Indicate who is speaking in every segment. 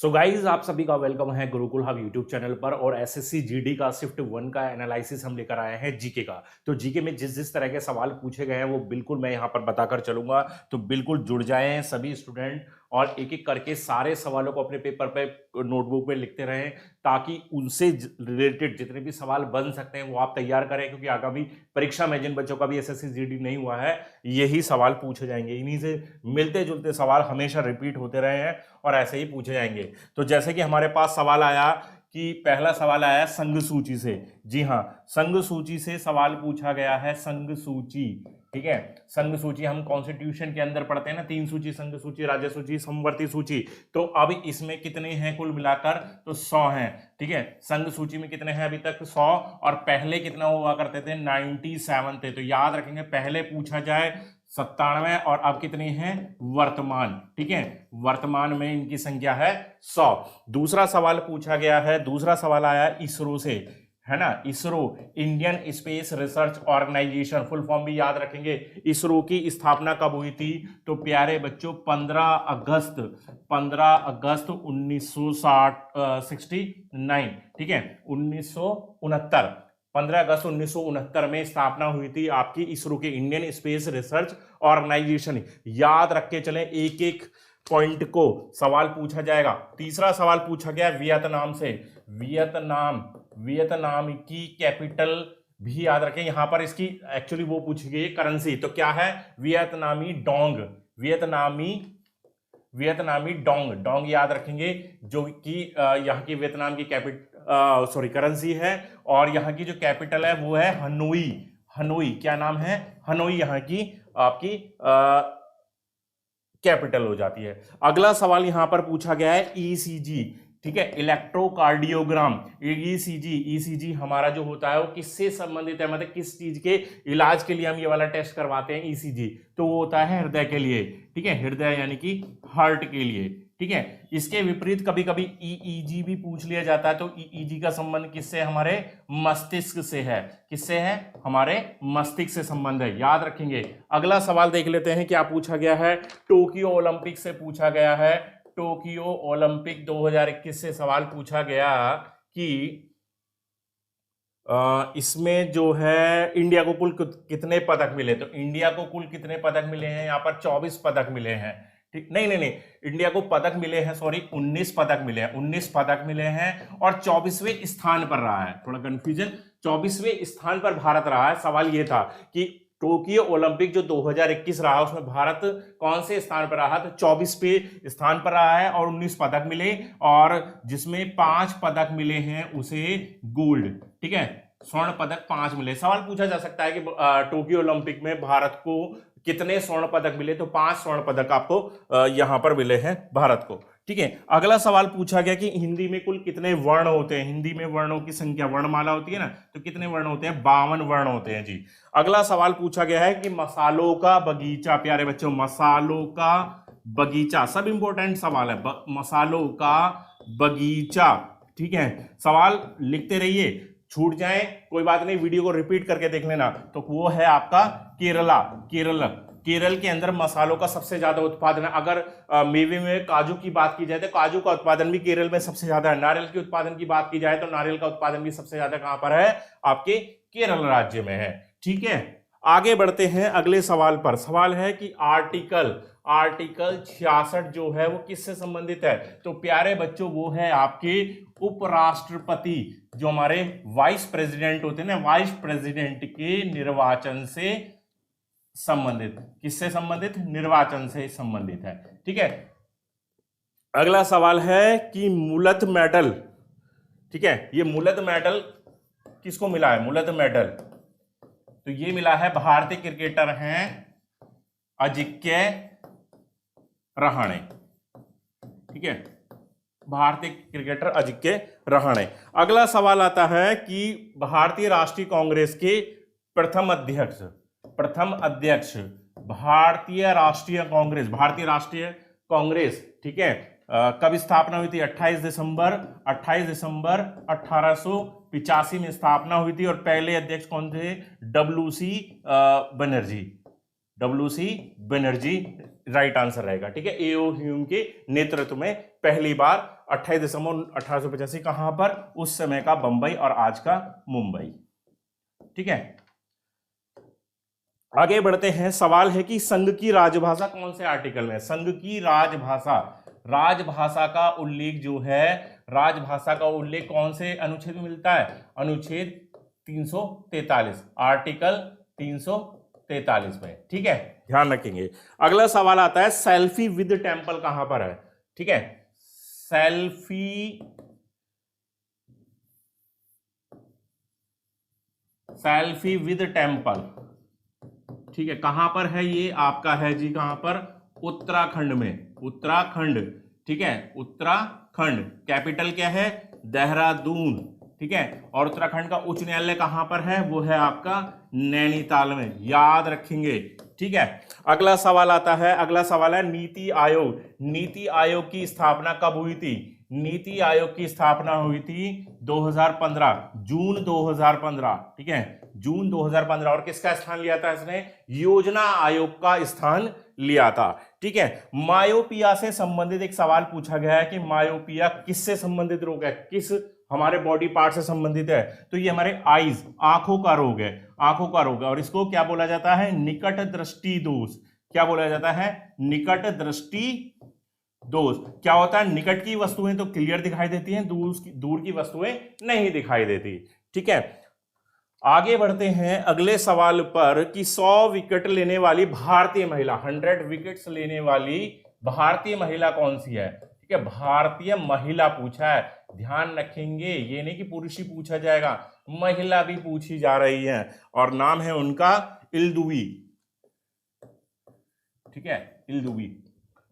Speaker 1: So guys आप सभी का वेलकम है गुरुकुल हब यूट्यूब चैनल पर। और एसएससी जीडी का शिफ्ट 1 का एनालिसिस हम लेकर आए हैं जीके का। तो जीके में जिस जिस तरह के सवाल पूछे गए हैं वो बिल्कुल मैं यहाँ पर बताकर चलूंगा, तो बिल्कुल जुड़ जाएं सभी स्टूडेंट और एक एक करके सारे सवालों को अपने पेपर पे नोटबुक पे लिखते रहें, ताकि उनसे रिलेटेड जितने भी सवाल बन सकते हैं वो आप तैयार करें, क्योंकि आगामी परीक्षा में जिन बच्चों का भी एसएससी जीडी नहीं हुआ है यही सवाल पूछे जाएंगे। इन्हीं से मिलते जुलते सवाल हमेशा रिपीट होते रहे हैं और ऐसे ही पूछे जाएंगे। तो जैसे कि हमारे पास सवाल आया कि पहला सवाल आया संघ सूची से। जी हाँ, संघ सूची से सवाल पूछा गया है। संघ सूची, ठीक है। संघ सूची हम कॉन्स्टिट्यूशन के अंदर पढ़ते हैं ना, 3 सूची, संघ सूची, राज्य सूची, समवर्ती सूची। तो अब इसमें कितने हैं कुल मिलाकर? तो 100 हैं, ठीक है। संघ सूची में कितने हैं अभी तक? 100। और पहले कितना हुआ करते थे? 97 थे। तो याद रखेंगे, पहले पूछा जाए 97 और अब कितनी है वर्तमान, ठीक है। वर्तमान में इनकी संख्या है 100। दूसरा सवाल पूछा गया है, दूसरा सवाल आया इसरो से, है ना। ISRO Indian space research organisation, full form भी याद रखेंगे। इसरो की स्थापना कब हुई थी? तो प्यारे बच्चों 15 अगस्त 1969, ठीक है, 1969, 15 अगस्त 1969 में स्थापना हुई थी आपकी इसरो के, इंडियन स्पेस रिसर्च ऑर्गेनाइजेशन। याद रख के चलें, एक एक पॉइंट को सवाल पूछा जाएगा। तीसरा सवाल पूछा गया वियतनाम से। वियतनाम की कैपिटल भी याद रखें। यहां पर इसकी एक्चुअली वो पूछी गई करेंसी, तो क्या है? वियतनामी डोंग। वियतनामी डोंग याद रखेंगे, जो कि यहाँ की वियतनाम की करेंसी है। और यहाँ की जो कैपिटल है वो है हनोई। क्या नाम है? हनोई यहाँ की आपकी कैपिटल हो जाती है। अगला सवाल यहां पर पूछा गया है ईसीजी, ठीक है, इलेक्ट्रोकार्डियोग्राम। ईसीजी हमारा जो होता है वो किससे संबंधित है, मतलब किस चीज के इलाज के लिए हम ये वाला टेस्ट करवाते हैं ईसीजी? तो वो होता है हृदय के लिए, ठीक है, हृदय यानी कि हार्ट के लिए, ठीक है। इसके विपरीत कभी कभी ईईजी भी पूछ लिया जाता है। तो ईईजी का संबंध किससे? हमारे मस्तिष्क से है। किससे है? हमारे मस्तिष्क से संबंध है, याद रखेंगे। अगला सवाल देख लेते हैं क्या पूछा गया है। टोक्यो ओलंपिक से पूछा गया है। टोक्यो ओलंपिक 2021 से सवाल पूछा गया कि इसमें जो है इंडिया को कुल कितने पदक मिले। तो इंडिया को कुल कितने पदक मिले हैं? यहाँ पर 24 पदक मिले हैं, ठीक। नहीं, इंडिया को पदक मिले हैं, सॉरी, 19 पदक मिले हैं। 19 पदक मिले हैं और 24वें स्थान पर रहा है। थोड़ा कंफ्यूजन, 24वें स्थान पर भारत रहा है। सवाल ये था कि टोक्यो ओलंपिक जो 2021 रहा उसमें भारत कौन से स्थान पर रहा? तो 24वें स्थान पर रहा है और 19 पदक मिले, और जिसमें 5 पदक मिले हैं उसे गोल्ड, ठीक है, स्वर्ण पदक 5 मिले। सवाल पूछा जा सकता है कि टोक्यो ओलंपिक में भारत को कितने स्वर्ण पदक मिले? तो 5 स्वर्ण पदक आपको यहां पर मिले हैं भारत को, ठीक है। अगला सवाल पूछा गया कि हिंदी में कुल कितने वर्ण होते हैं? हिंदी में वर्णों की संख्या, वर्णमाला होती है ना, तो कितने वर्ण होते हैं? 52 वर्ण होते हैं जी। अगला सवाल पूछा गया है कि मसालों का बगीचा, प्यारे बच्चों, मसालों का बगीचा, सब इंपॉर्टेंट सवाल है। मसालों का बगीचा, ठीक है। सवाल लिखते रहिए, छूट जाए कोई बात नहीं, वीडियो को रिपीट करके देख लेना। तो वो है आपका केरल के अंदर मसालों का सबसे ज्यादा उत्पादन है। अगर मेवे में काजू की बात की जाए तो काजू का उत्पादन भी केरल में सबसे ज्यादा है। नारियल के उत्पादन की बात की जाए तो नारियल का उत्पादन भी सबसे ज्यादा कहां पर है? आपके केरल राज्य में है, ठीक है। आगे बढ़ते हैं अगले सवाल पर। सवाल है कि आर्टिकल 66 जो है वो किससे संबंधित है? तो प्यारे बच्चों वो है आपके उपराष्ट्रपति, जो हमारे वाइस प्रेसिडेंट होते हैं ना, वाइस प्रेसिडेंट के निर्वाचन से संबंधित। किससे संबंधित? निर्वाचन से संबंधित है, ठीक है। अगला सवाल है कि मुलत मेडल, ठीक है, ये मुलत मेडल किसको मिला है? मुलत मेडल तो ये मिला है, भारतीय क्रिकेटर हैं अजिंक्य रहाणे, ठीक है, भारतीय क्रिकेटर अजिंक्य रहाणे। अगला सवाल आता है कि भारतीय राष्ट्रीय कांग्रेस के प्रथम अध्यक्ष, भारतीय राष्ट्रीय कांग्रेस, ठीक है, कब स्थापना हुई थी? 28 दिसंबर 1885 में स्थापना हुई थी। और पहले अध्यक्ष कौन थे? W C Banerjee right answer रहेगा। ठीक है, एओ ह्यूम के नेतृत्व में पहली बार 28 दिसंबर 1885 कहां पर, उस समय का बंबई और आज का मुंबई। ठीक है, आगे बढ़ते हैं। सवाल है कि संघ की राजभाषा कौन से आर्टिकल में? संघ की राजभाषा, राजभाषा का उल्लेख जो है, राजभाषा का उल्लेख कौन से अनुच्छेद में मिलता है? अनुच्छेद 343, आर्टिकल 343 में। ठीक है, ध्यान रखेंगे। अगला सवाल आता है, सेल्फी विद टेंपल कहां पर है? ठीक है, सेल्फी विद टेंपल, ठीक है, कहां पर है? ये आपका है जी, कहां पर? उत्तराखंड में, उत्तराखंड। ठीक है, उत्तराखंड। कैपिटल क्या है? देहरादून। ठीक है, और उत्तराखंड का उच्च न्यायालय कहां पर है? वो है आपका नैनीताल में, याद रखेंगे। ठीक है, अगला सवाल आता है, अगला सवाल है नीति आयोग। नीति आयोग की स्थापना कब हुई थी? नीति आयोग की स्थापना हुई थी 2015, जून 2015। ठीक है, जून 2015। और किसका स्थान लिया था इसने? योजना आयोग का स्थान लिया था। ठीक है, मायोपिया से संबंधित एक सवाल पूछा गया है कि मायोपिया किससे संबंधित रोग है, किस हमारे बॉडी पार्ट से संबंधित है? तो ये हमारे आईज, आंखों का रोग है, आंखों का रोग है। और इसको क्या बोला जाता है? निकट दृष्टि दोष। क्या बोला जाता है? निकट दृष्टि दोष। क्या होता है? निकट की वस्तुएं तो क्लियर दिखाई देती हैं, दूर की वस्तुएं नहीं दिखाई देती। ठीक है, आगे बढ़ते हैं अगले सवाल पर कि 100 विकेट लेने वाली भारतीय महिला, 100 विकेट्स लेने वाली भारतीय महिला कौन सी है? ठीक है, भारतीय महिला पूछा है, ध्यान रखेंगे। ये नहीं कि पुरुष ही पूछा जाएगा, महिला भी पूछी जा रही है, और नाम है उनका इल्दुवी। ठीक है, इल्दुवी।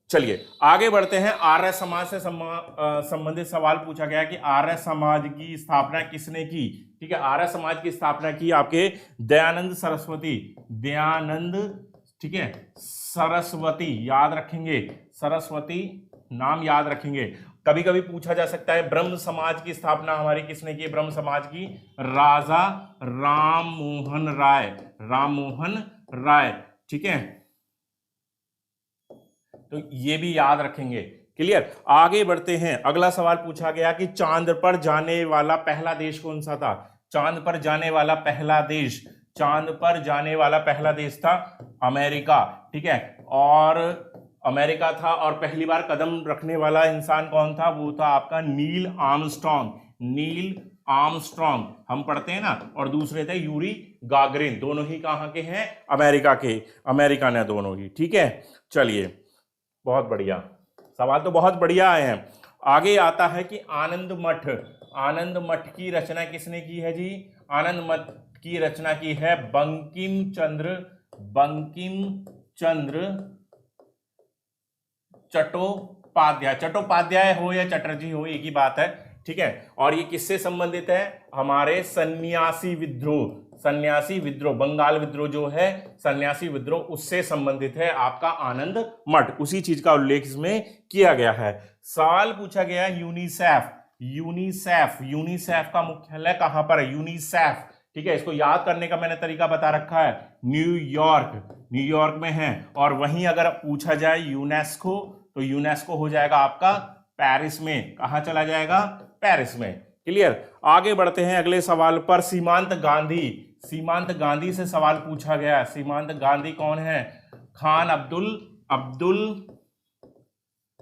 Speaker 1: चलिए आगे बढ़ते हैं। आर्य समाज से संबंधित सवाल पूछा गया कि आर्य समाज की स्थापना किसने की? ठीक है, आर्य समाज की स्थापना की आपके दयानंद सरस्वती, दयानंद। ठीक है, सरस्वती, याद रखेंगे, सरस्वती नाम याद रखेंगे। कभी कभी पूछा जा सकता है ब्रह्म समाज की स्थापना हमारी किसने की? ब्रह्म समाज की राजा राम मोहन राय, राम मोहन राय। ठीक है, तो ये भी याद रखेंगे। क्लियर, आगे बढ़ते हैं। अगला सवाल पूछा गया कि चांद पर जाने वाला पहला देश कौन सा था? चांद पर जाने वाला पहला देश, चांद पर जाने वाला पहला देश था अमेरिका। ठीक है, और अमेरिका था, और पहली बार कदम रखने वाला इंसान कौन था? वो था आपका नील आर्मस्ट्रॉन्ग, नील आर्मस्ट्रॉन्ग हम पढ़ते हैं ना। और दूसरे थे यूरी गागरिन, दोनों ही कहां के हैं? अमेरिका के, अमेरिका ने दोनों ही। ठीक है, चलिए बहुत बढ़िया, सवाल तो बहुत बढ़िया आए हैं। आगे आता है कि आनंद मठ, आनंद मठ की रचना किसने की है जी? आनंद मठ की रचना की है बंकिम चंद्र, बंकिम चंद्र चट्टोपाध्याय। चट्टोपाध्याय हो या चटर्जी हो, एक ही बात है। ठीक है, और ये किससे संबंधित है? हमारे सन्यासी विद्रोह, सन्यासी विद्रोह, बंगाल विद्रोह जो है, सन्यासी विद्रोह, उससे संबंधित है आपका आनंद मठ। उसी चीज का उल्लेख इसमें किया गया है। सवाल पूछा गया यूनिसेफ, यूनिसेफ, यूनिसेफ का मुख्यालय कहां पर है? यूनिसेफ। ठीक है, इसको याद करने का मैंने तरीका बता रखा है, न्यूयॉर्क, न्यूयॉर्क में है। और वहीं अगर पूछा जाए यूनेस्को, तो यूनेस्को हो जाएगा आपका पेरिस में। कहां चला जाएगा? पेरिस में। क्लियर, आगे बढ़ते हैं अगले सवाल पर। सीमांत गांधी, सीमांत गांधी से सवाल पूछा गया। सीमांत गांधी कौन है? खान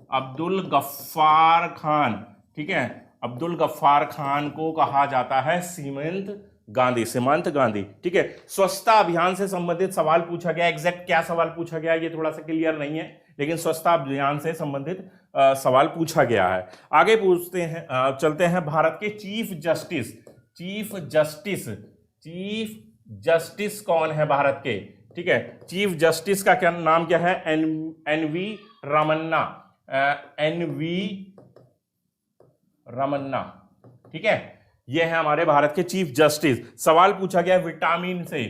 Speaker 1: अब्दुल गफ्फार खान। ठीक है, अब्दुल गफ्फार खान को कहा जाता है सीमांत गांधी, सीमांत गांधी। ठीक है, स्वच्छता अभियान से संबंधित सवाल पूछा गया। एग्जैक्ट क्या सवाल पूछा गया ये थोड़ा सा क्लियर नहीं है, लेकिन स्वच्छता अभियान से संबंधित सवाल पूछा गया है। आगे पूछते हैं, चलते हैं भारत के chief justice, chief justice, chief justice कौन है भारत के? ठीक है, चीफ जस्टिस का क्या नाम क्या है? N V Ramanna, N V Ramanna. ठीक है, ये है हमारे भारत के चीफ जस्टिस। सवाल पूछा गया विटामिन से,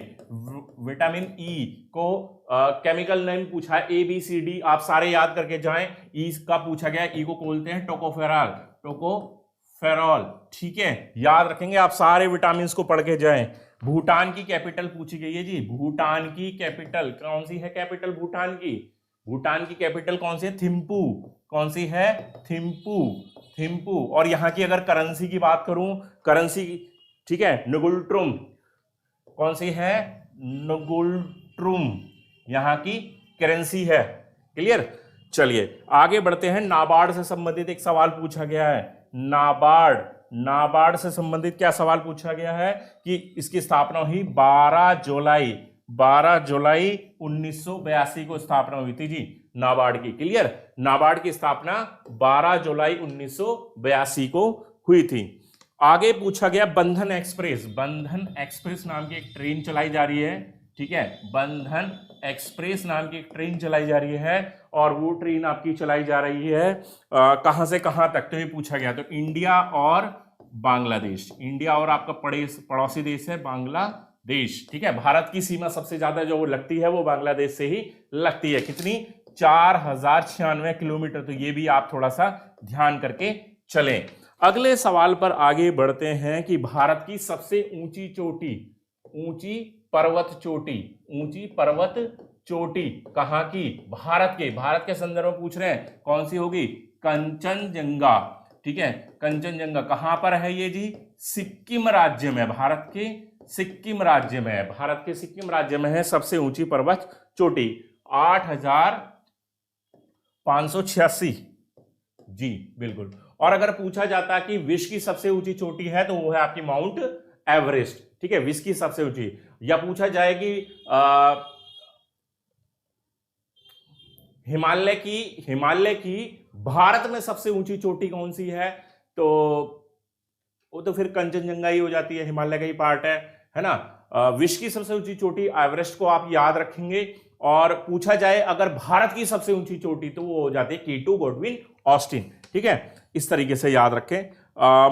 Speaker 1: विटामिन ई को केमिकल नेम पूछा है ABCD, आप सारे याद करके जाएं। ई का पूछा गया, ई को बोलते हैं टोकोफेरॉल, टोकोफेरॉल। ठीक है, याद रखेंगे, आप सारे विटामिन को पढ़ के जाएं। भूटान की कैपिटल पूछी गई है जी, भूटान की कैपिटल कौन सी है? कैपिटल भूटान की भूटान की कैपिटल कौन सी है? थिम्पू। कौन सी है? थिम्पू। थिम्पू। और यहां की अगर करेंसी की बात करूं, करेंसी, ठीक है, नुगुल्ट्रुम। कौन सी है? नुगुल्ट्रुम यहां की करेंसी है। क्लियर? चलिए आगे बढ़ते हैं। नाबार्ड से संबंधित एक सवाल पूछा गया है। नाबार्ड, नाबार्ड से संबंधित क्या सवाल पूछा गया है कि इसकी स्थापना हुई 12 जुलाई 1982 को स्थापना हुई थी जी नाबार्ड की। क्लियर? नाबार्ड की स्थापना 12 जुलाई 1982 को हुई थी। आगे पूछा गया बंधन एक्सप्रेस। बंधन एक्सप्रेस नाम की एक ट्रेन चलाई जा रही है, ठीक है, बंधन एक्सप्रेस नाम की एक ट्रेन चलाई जा रही है और वो ट्रेन आपकी चलाई जा रही है कहां से कहां तक, तो ये पूछा गया। तो इंडिया और बांग्लादेश, इंडिया और आपका पड़ोसी देश है बांग्लादेश, ठीक है। भारत की सीमा सबसे ज्यादा जो लगती है वो बांग्लादेश से ही लगती है। कितनी? 4096 किलोमीटर। तो ये भी आप थोड़ा सा ध्यान करके चलें। अगले सवाल पर आगे बढ़ते हैं कि भारत की सबसे ऊंची चोटी, ऊंची पर्वत चोटी, ऊंची पर्वत चोटी कहां की? भारत के संदर्भ में पूछ रहे हैं। कौन सी होगी? कंचनजंगा, ठीक है। कंचनजंगा कहां पर है ये जी? सिक्किम राज्य में, भारत के सिक्किम राज्य में है। भारत के सिक्किम राज्य में है सबसे ऊंची पर्वत चोटी, 8586 जी, बिल्कुल। और अगर पूछा जाता कि विश्व की सबसे ऊंची चोटी है तो वो है आपकी माउंट एवरेस्ट, ठीक है, विश्व की सबसे ऊंची। या पूछा जाए कि हिमालय की भारत में सबसे ऊंची चोटी कौन सी है, तो वो तो फिर कंचनजंगा ही हो जाती है, हिमालय का ही पार्ट है ना। विश्व की सबसे ऊंची चोटी एवरेस्ट को आप याद रखेंगे। और पूछा जाए अगर भारत की सबसे ऊंची चोटी तो वो हो जाती है K2 गॉडविन ऑस्टिन, ठीक है। इस तरीके से याद रखें।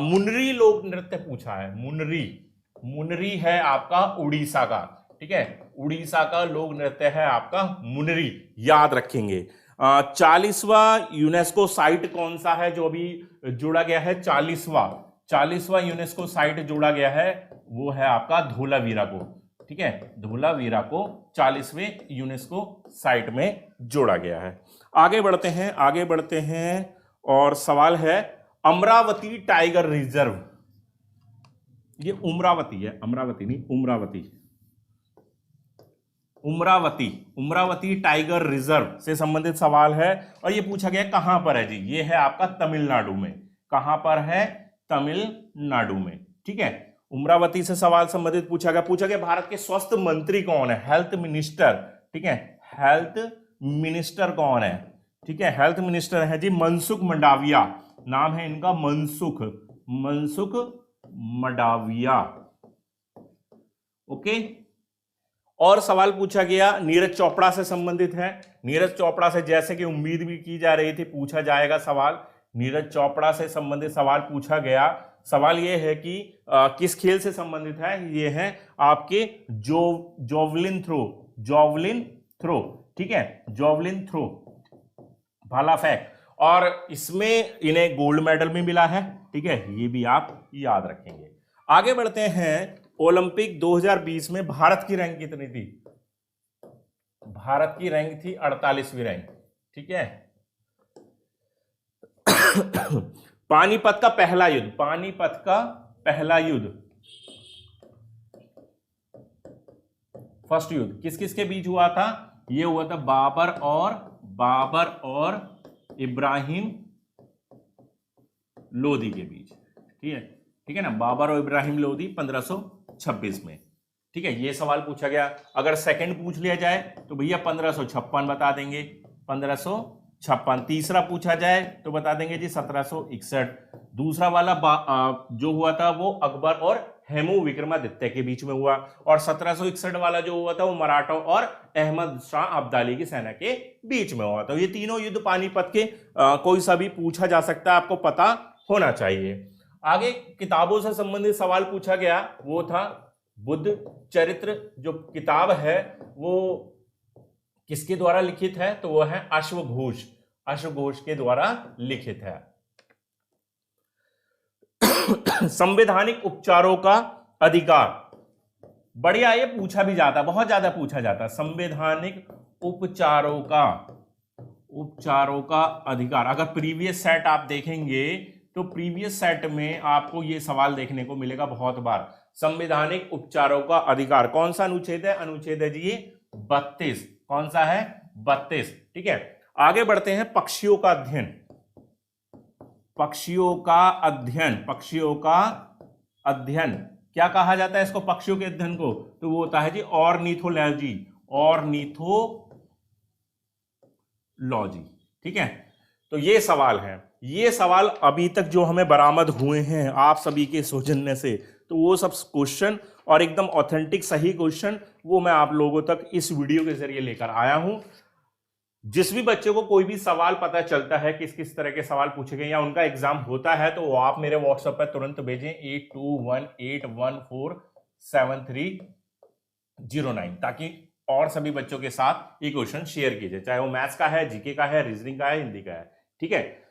Speaker 1: मुनरी लोक नृत्य पूछा है। मुनरी है आपका उड़ीसा का, ठीक है, उड़ीसा का लोक नृत्य है आपका मुनरी, याद रखेंगे। 40वां यूनेस्को साइट कौन सा है जो अभी जोड़ा गया है? 40वां यूनेस्को साइट जोड़ा गया है वो है आपका धोलावीरा को, ठीक है, धोलावीरा को 40वें यूनेस्को साइट में जोड़ा गया है। आगे बढ़ते हैं और सवाल है अमरावती टाइगर रिजर्व। ये अमरावती है, अमरावती नहीं, उमरावती टाइगर रिजर्व से संबंधित सवाल है। और ये पूछा गया कहां पर है जी? ये है आपका तमिलनाडु में। कहां पर है? तमिलनाडु में, ठीक है। उमरावती से सवाल संबंधित पूछा गया भारत के स्वास्थ्य मंत्री कौन है? हेल्थ मिनिस्टर, ठीक है, हेल्थ मिनिस्टर कौन है? ठीक है, हेल्थ मिनिस्टर है जी मनसुख मंडाविया, नाम है इनका मनसुख मंडाविया, ओके। और सवाल पूछा गया नीरज चोपड़ा से संबंधित है। नीरज चोपड़ा से जैसे कि उम्मीद भी की जा रही थी पूछा जाएगा सवाल, नीरज चोपड़ा से संबंधित सवाल पूछा गया। सवाल यह है कि किस खेल से संबंधित है? ये है आपके जॉवलिन थ्रो, ठीक है, जॉवलिन थ्रो, भाला फेंक। और इसमें इन्हें गोल्ड मेडल भी मिला है, ठीक है, ये भी आप याद रखेंगे। आगे बढ़ते हैं। ओलंपिक 2020 में भारत की रैंक कितनी थी? भारत की रैंक थी 48वीं रैंक, ठीक है। पानीपत का पहला युद्ध, फर्स्ट युद्ध किस किस के बीच हुआ था? ये हुआ था बाबर और इब्राहिम लोदी के बीच, ठीक है ना, बाबर और इब्राहिम लोदी 1526 में, ठीक है। ये सवाल पूछा गया। अगर सेकंड पूछ लिया जाए तो भैया 1556 बता देंगे, 1556। तीसरा पूछा जाए तो बता देंगे जी 1761। दूसरा वाला जो हुआ था वो अकबर और हेमू विक्रमादित्य के बीच में हुआ। और 1761 वाला जो हुआ था वो मराठों और अहमद शाह अब्दाली की सेना के बीच में हुआ। तो ये तीनों युद्ध पानीपत के कोई सा भी पूछा जा सकता है, आपको पता होना चाहिए। आगे किताबों से संबंधित सवाल पूछा गया, वो था बुद्ध चरित्र जो किताब है वो किसके द्वारा लिखित है? तो वो है अश्वघोष के द्वारा लिखित है। संवैधानिक उपचारों का अधिकार, बढ़िया, ये पूछा भी जाता, बहुत ज्यादा पूछा जाता। संवैधानिक उपचारों का उपचारों का अधिकार। अगर प्रीवियस सेट आप देखेंगे तो प्रीवियस सेट में आपको ये सवाल देखने को मिलेगा बहुत बार। संवैधानिक उपचारों का अधिकार कौन सा अनुच्छेद है? अनुच्छेद है जी 32। कौन सा है? 32। ठीक है, आगे बढ़ते हैं। पक्षियों का अध्ययन, पक्षियों का अध्ययन, पक्षियों का अध्ययन क्या कहा जाता है इसको? पक्षियों के अध्ययन को तो वो होता है जी ऑर्निथोलॉजी, ऑर्निथोलॉजी। ठीक है, तो ये सवाल है, ये सवाल अभी तक जो हमें बरामद हुए हैं आप सभी के सौजन्य से, तो वो सब क्वेश्चन और एकदम ऑथेंटिक सही क्वेश्चन वो मैं आप लोगों तक इस वीडियो के जरिए लेकर आया हूं। जिस भी बच्चे को कोई भी सवाल पता चलता है किस किस तरह के सवाल पूछे गए या उनका एग्जाम होता है तो वो आप मेरे व्हाट्सएप पर तुरंत भेजें 8218147309, ताकि और सभी बच्चों के साथ ये क्वेश्चन शेयर कीजिए, चाहे वो मैथ्स का है, जीके का है, रीजनिंग का है, हिंदी का है। ठीक है,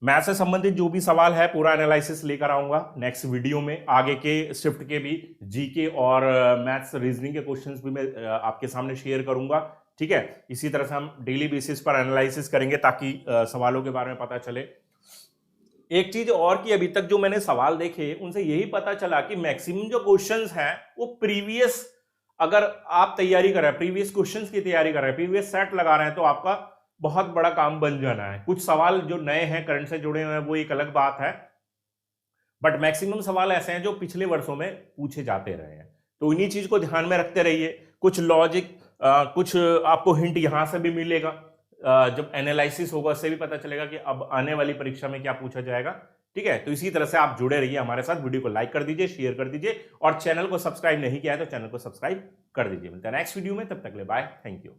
Speaker 1: मैथ्स से संबंधित जो भी सवाल है पूरा एनालिसिस लेकर आऊंगा नेक्स्ट वीडियो में। आगे के शिफ्ट के भी जीके और मैथ्स रीजनिंग के क्वेश्चंस भी मैं आपके सामने शेयर करूंगा। ठीक है, इसी तरह से हम डेली बेसिस पर एनालिसिस करेंगे ताकि सवालों के बारे में पता चले। एक चीज और कि अभी तक जो मैंने सवाल देखे उनसे यही पता चला कि मैक्सिमम जो क्वेश्चंस हैं वो प्रीवियस, अगर आप तैयारी कर रहे हैं, प्रीवियस क्वेश्चंस की तैयारी कर रहे हैं, प्रीवियस सेट लगा रहे हैं, तो आपका बहुत बड़ा काम बन जाना है। कुछ सवाल जो नए हैं, करंट से जुड़े हुए हैं, वो एक अलग बात है, बट मैक्सिमम सवाल ऐसे हैं जो पिछले वर्षों में पूछे जाते रहे हैं। तो इन्हीं चीज को ध्यान में रखते रहिए। कुछ लॉजिक, कुछ आपको हिंट यहां से भी मिलेगा, जब एनालिसिस होगा उससे भी पता चलेगा कि अब आने वाली परीक्षा में क्या पूछा जाएगा। ठीक है, तो इसी तरह से आप जुड़े रहिए हमारे साथ। वीडियो को लाइक कर दीजिए, शेयर कर दीजिए और चैनल को सब्सक्राइब नहीं किया है तो चैनल को सब्सक्राइब कर दीजिए। मिलते हैं नेक्स्ट वीडियो में, तब तक के लिए बाय, थैंक यू।